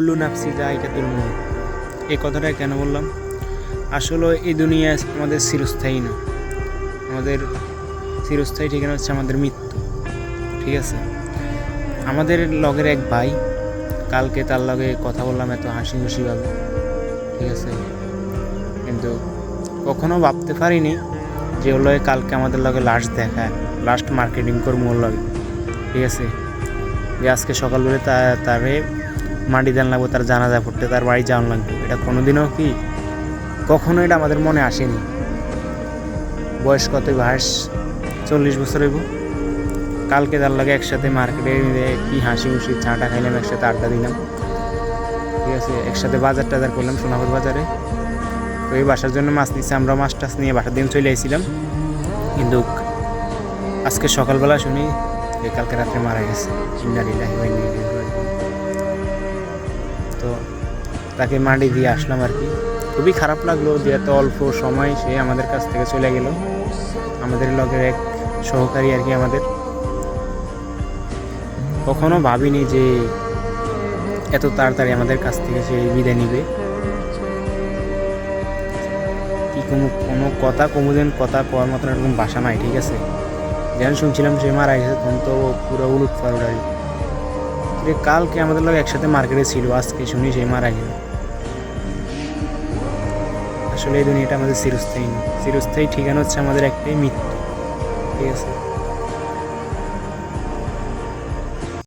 কুল্লু নাফসি যায়কাতুল মউত, এই কথাটা কেন বললাম? আসলে এই দুনিয়া আমাদের চিরস্থায়ী না। আমাদের চিরস্থায়ী ঠিকানা হচ্ছে আমাদের মৃত্যু। ঠিক আছে, আমাদের লগের এক ভাই, কালকে তার লগে কথা বললাম এত হাসি খুশিভাবে। ঠিক আছে, কিন্তু কখনো ভাবতে পারিনি যে ওর লগে কালকে আমাদের লগে লাস্ট মার্কেটিং করবো ওর লগে। ঠিক আছে, যে আজকে সকালবেলা তারে মাটি দান লাগবো, তার জানাজা পড়তে তার বাড়ি যাওয়ান লাগবে। এটা কোনোদিনও কখনো এটা আমাদের মনে আসেনি। বয়স কত? বয়স 40 বছর হইব। কালকে তার লাগে একসাথে মার্কেটে কি হাসি খুশি চাটা খাইলাম, একসাথে আড্ডা দিলাম। ঠিক আছে, একসাথে বাজার টাজার করলাম সোনাপুর বাজারে। তো এই বাসার জন্য মাছ নিচ্ছে, আমরা মাছ টাছ নিয়ে বাসার দিন চলে আসছিলাম। কিন্তু আজকে সকালবেলা শুনি যে কালকে রাত্রে মারা গেছে। তো তাকে মাটি দিয়ে আসলাম আর কি। খুবই খারাপ লাগলো যে এত অল্প সময় সে আমাদের কাছ থেকে চলে গেল। আমাদের লগের এক সহকারী আর কি। আমাদের কখনো ভাবিনি যে এত তাড়াতাড়ি আমাদের কাছ থেকে সে বিদায় নিবে। কি কোনো কথা কোনোদিন কথা কওয়ার মতন এরকম বাসা নাই। ঠিক আছে, যেন শুনছিলাম সে মারা গেছে তখন তো পুরো উলুট পালট আর কি। কালকে আমাদের লোক একসাথে মার্কেটে ছিল, আজকে শুনি সে মারা গেল। আসলে এই দুনিয়াটা আমাদের চিরস্থায়ী না। চিরস্থায়ী ঠিকানা হচ্ছে আমাদের একটাই মৃত্যু। ঠিক আছে।